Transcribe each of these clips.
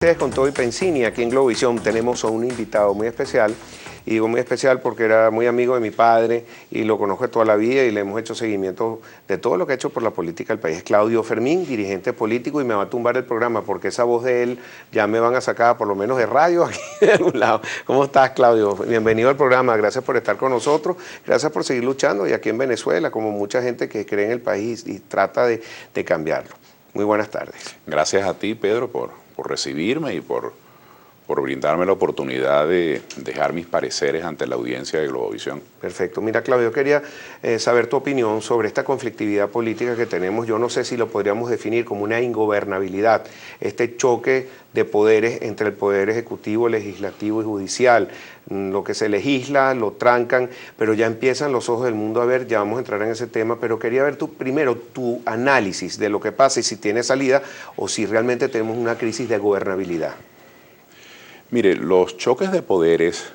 Ustedes con Toby Pensini, aquí en Globovisión tenemos a un invitado muy especial. Y digo muy especial porque era muy amigo de mi padre y lo conozco de toda la vida y le hemos hecho seguimiento de todo lo que ha hecho por la política del país. Es Claudio Fermín, dirigente político, y me va a tumbar el programa porque esa voz de él ya me van a sacar por lo menos de radio aquí de algún lado. ¿Cómo estás, Claudio? Bienvenido al programa, gracias por estar con nosotros, gracias por seguir luchando y aquí en Venezuela, como mucha gente que cree en el país y trata de cambiarlo. Muy buenas tardes. Gracias a ti, Pedro, por recibirme y por brindarme la oportunidad de dejar mis pareceres ante la audiencia de Globovisión. Perfecto. Mira, Claudio, quería saber tu opinión sobre esta conflictividad política que tenemos. Yo no sé si lo podríamos definir como una ingobernabilidad, este choque de poderes entre el poder ejecutivo, legislativo y judicial. Lo que se legisla, lo trancan, pero ya empiezan los ojos del mundo a ver, ya vamos a entrar en ese tema, pero quería ver primero tu análisis de lo que pasa y si tiene salida o si realmente tenemos una crisis de gobernabilidad. Mire, los choques de poderes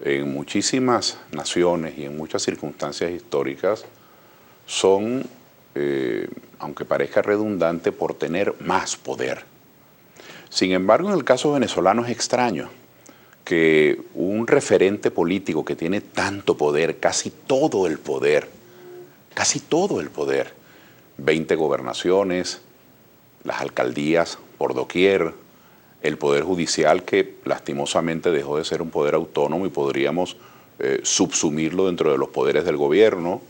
en muchísimas naciones y en muchas circunstancias históricas son, aunque parezca redundante, por tener más poder. Sin embargo, en el caso venezolano es extraño que un referente político que tiene tanto poder, casi todo el poder, 20 gobernaciones, las alcaldías por doquier, el Poder Judicial que lastimosamente dejó de ser un poder autónomo y podríamos subsumirlo dentro de los poderes del gobierno,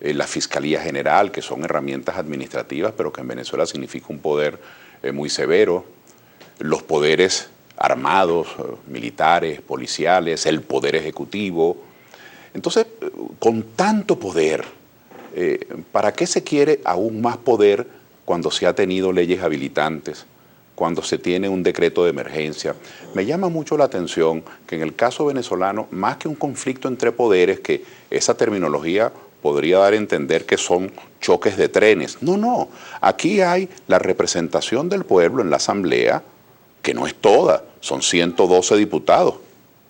la Fiscalía General, que son herramientas administrativas, pero que en Venezuela significa un poder muy severo, los poderes armados, militares, policiales, el Poder Ejecutivo. Entonces, con tanto poder, ¿para qué se quiere aún más poder cuando se ha tenido leyes habilitantes? Cuando se tiene un decreto de emergencia? Me llama mucho la atención que en el caso venezolano, más que un conflicto entre poderes, que esa terminología podría dar a entender que son choques de trenes. No, aquí hay la representación del pueblo en la asamblea, que no es toda, son 112 diputados,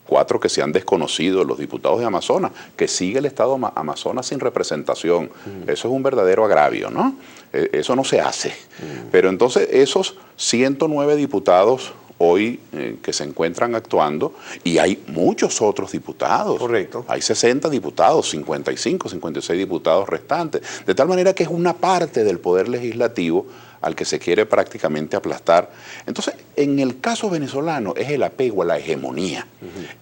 4 que se han desconocido, los diputados de Amazonas, que sigue el Estado Amazonas sin representación. Eso es un verdadero agravio, ¿no? Eso no se hace. Pero entonces esos 109 diputados hoy que se encuentran actuando, y hay muchos otros diputados. Correcto. Hay 60 diputados, 55, 56 diputados restantes. De tal manera que es una parte del poder legislativo al que se quiere prácticamente aplastar. Entonces, en el caso venezolano es el apego a la hegemonía,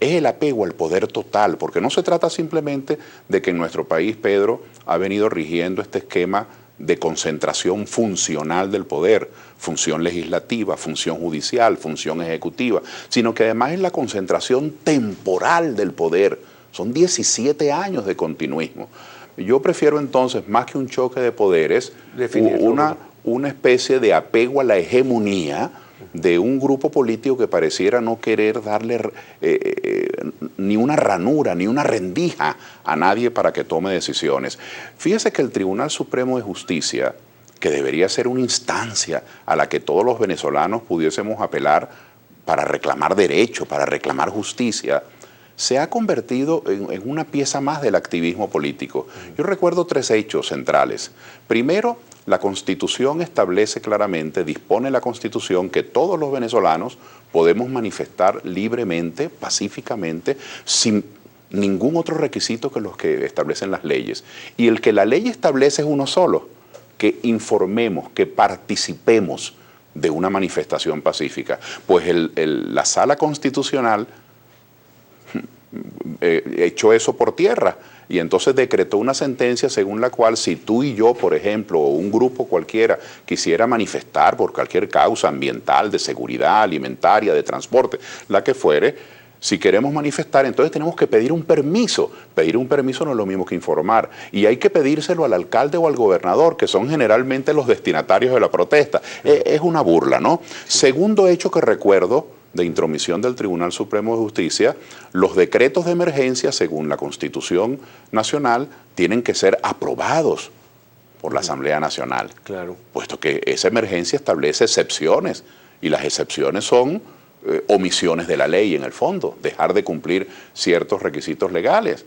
es el apego al poder total, porque no se trata simplemente de que en nuestro país, Pedro, ha venido rigiendo este esquema de concentración funcional del poder, función legislativa, función judicial, función ejecutiva, sino que además es la concentración temporal del poder. Son 17 años de continuismo. Yo prefiero entonces, más que un choque de poderes, una especie de apego a la hegemonía de un grupo político que pareciera no querer darle ni una ranura, ni una rendija a nadie para que tome decisiones. Fíjese que el Tribunal Supremo de Justicia, que debería ser una instancia a la que todos los venezolanos pudiésemos apelar para reclamar derecho, para reclamar justicia, se ha convertido en una pieza más del activismo político. Yo recuerdo 3 hechos centrales. Primero, la Constitución establece claramente, dispone la Constitución que todos los venezolanos podemos manifestar libremente, pacíficamente, sin ningún otro requisito que los que establecen las leyes. Y el que la ley establece es uno solo, que informemos, que participemos de una manifestación pacífica. Pues la Sala Constitucional echó eso por tierra y entonces decretó una sentencia según la cual si tú y yo, por ejemplo, o un grupo cualquiera quisiera manifestar por cualquier causa ambiental, de seguridad, alimentaria, de transporte, la que fuere, si queremos manifestar, entonces tenemos que pedir un permiso. Pedir un permiso no es lo mismo que informar. Y hay que pedírselo al alcalde o al gobernador, que son generalmente los destinatarios de la protesta. Es una burla, ¿no? Segundo hecho que recuerdo de intromisión del Tribunal Supremo de Justicia, los decretos de emergencia, según la Constitución Nacional, tienen que ser aprobados por la Asamblea Nacional. Claro. Puesto que esa emergencia establece excepciones, y las excepciones son omisiones de la ley en el fondo, dejar de cumplir ciertos requisitos legales.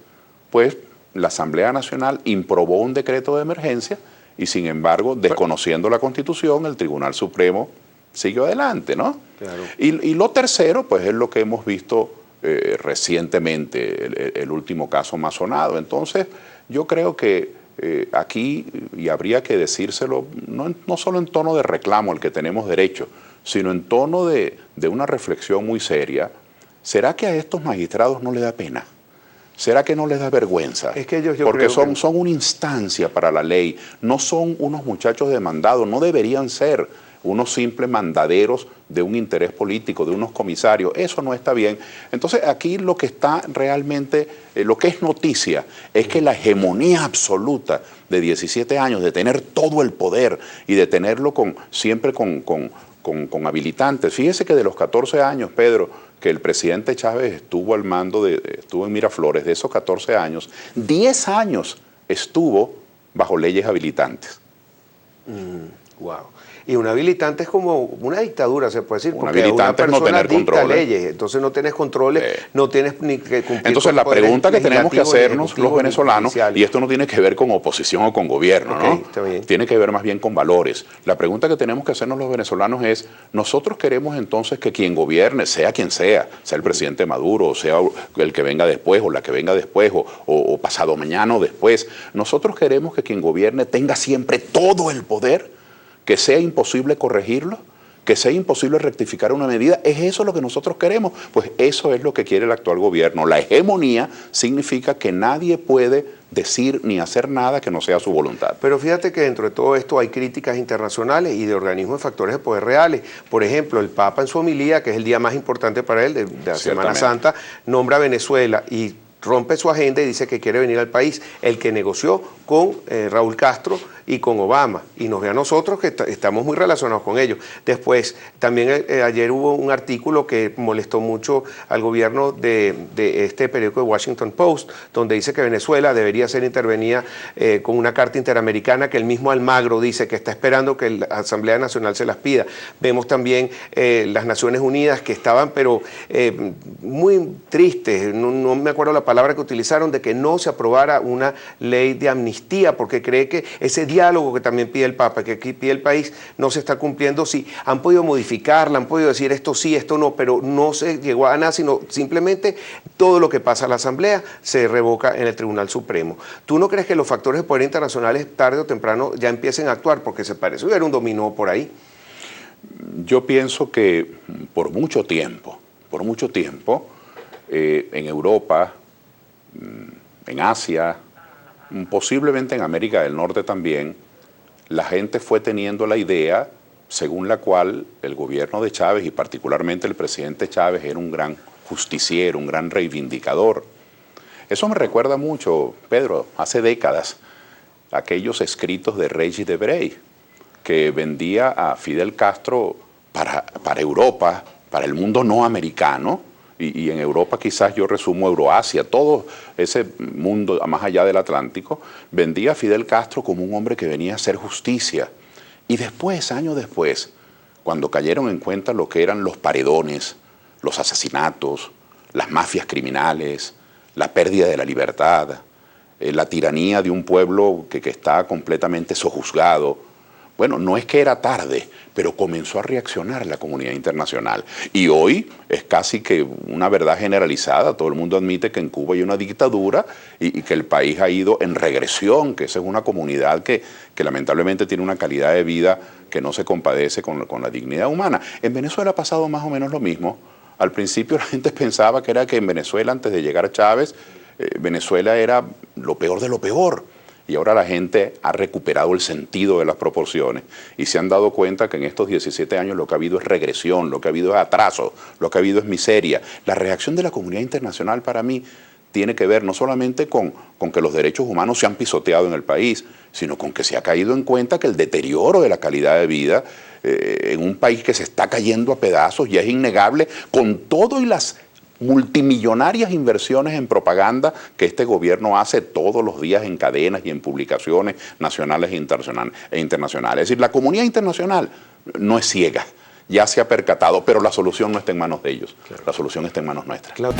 Pues la Asamblea Nacional improbó un decreto de emergencia y sin embargo, desconociendo la Constitución, el Tribunal Supremo siguió adelante, ¿no? Claro. Y lo tercero, pues es lo que hemos visto recientemente, el último caso más sonado. Entonces, yo creo que aquí, y habría que decírselo, no solo en tono de reclamo al que tenemos derecho, sino en tono de una reflexión muy seria. ¿Será que a estos magistrados no les da pena? ¿Será que no les da vergüenza? Es que yo porque creo son una instancia para la ley, no son unos muchachos demandados, no deberían ser unos simples mandaderos de un interés político, de unos comisarios. Eso no está bien. Entonces aquí lo que está realmente, lo que es noticia, es que la hegemonía absoluta de 17 años, de tener todo el poder y de tenerlo siempre con habilitantes. Fíjese que de los 14 años, Pedro, que el presidente Chávez estuvo al mando, estuvo en Miraflores, de esos 14 años, 10 años estuvo bajo leyes habilitantes. Wow. Y un habilitante es como una dictadura, se puede decir, porque una persona no tener dicta controles. leyes, entonces no tienes controles, no tienes ni que cumplir. Entonces la pregunta que tenemos que hacernos los venezolanos, y esto no tiene que ver con oposición o con gobierno, ¿no? Está bien. Tiene que ver más bien con valores. La pregunta que tenemos que hacernos los venezolanos es, nosotros queremos entonces que quien gobierne, sea quien sea el presidente Maduro, o sea el que venga después, o la que venga después, o pasado mañana o después, nosotros queremos que quien gobierne tenga siempre todo el poder, que sea imposible corregirlo, que sea imposible rectificar una medida. ¿Es eso lo que nosotros queremos? Pues eso es lo que quiere el actual gobierno. La hegemonía significa que nadie puede decir ni hacer nada que no sea su voluntad. Pero fíjate que dentro de todo esto hay críticas internacionales y de organismos de factores de poder reales. Por ejemplo, el Papa en su homilía, que es el día más importante para él, de la Semana Santa, nombra a Venezuela y rompe su agenda y dice que quiere venir al país, el que negoció con Raúl Castro y con Obama, y nos ve a nosotros que estamos muy relacionados con ellos. Después, también ayer hubo un artículo que molestó mucho al gobierno de este periódico de Washington Post, donde dice que Venezuela debería ser intervenida con una carta interamericana que el mismo Almagro dice que está esperando que la Asamblea Nacional se las pida. Vemos también las Naciones Unidas que estaban, pero muy tristes, no me acuerdo la palabra que utilizaron, de que no se aprobara una ley de amnistía, porque cree que ese diálogo que también pide el Papa, que aquí pide el país, no se está cumpliendo. Sí, han podido modificarla, han podido decir esto sí, esto no, pero no se llegó a nada, sino simplemente todo lo que pasa a la Asamblea se revoca en el Tribunal Supremo. ¿Tú no crees que los factores de poder internacionales tarde o temprano ya empiecen a actuar? Porque se parece hubiera un dominó por ahí. Yo pienso que por mucho tiempo, en Europa, en Asia, posiblemente en América del Norte también, la gente fue teniendo la idea según la cual el gobierno de Chávez y particularmente el presidente Chávez era un gran justiciero, un gran reivindicador. Eso me recuerda mucho, Pedro, hace décadas, aquellos escritos de Regis Debray, que vendía a Fidel Castro para Europa, para el mundo no americano, y en Europa quizás yo resumo Euroasia, todo ese mundo más allá del Atlántico, vendía a Fidel Castro como un hombre que venía a hacer justicia. Y después, años después, cuando cayeron en cuenta lo que eran los paredones, los asesinatos, las mafias criminales, la pérdida de la libertad, la tiranía de un pueblo que está completamente sojuzgado, bueno, no es que era tarde, pero comenzó a reaccionar la comunidad internacional. Y hoy es casi que una verdad generalizada. Todo el mundo admite que en Cuba hay una dictadura y que el país ha ido en regresión, que esa es una comunidad que lamentablemente tiene una calidad de vida que no se compadece con la dignidad humana. En Venezuela ha pasado más o menos lo mismo. Al principio la gente pensaba que en Venezuela, antes de llegar a Chávez, Venezuela era lo peor de lo peor. Y ahora la gente ha recuperado el sentido de las proporciones y se han dado cuenta que en estos 17 años lo que ha habido es regresión, lo que ha habido es atraso, lo que ha habido es miseria. La reacción de la comunidad internacional para mí tiene que ver no solamente con que los derechos humanos se han pisoteado en el país, sino con que se ha caído en cuenta que el deterioro de la calidad de vida en un país que se está cayendo a pedazos ya es innegable, con todo y las multimillonarias inversiones en propaganda que este gobierno hace todos los días en cadenas y en publicaciones nacionales e internacionales. Es decir, la comunidad internacional no es ciega, ya se ha percatado, pero la solución no está en manos de ellos, claro. La solución está en manos nuestras. Claro.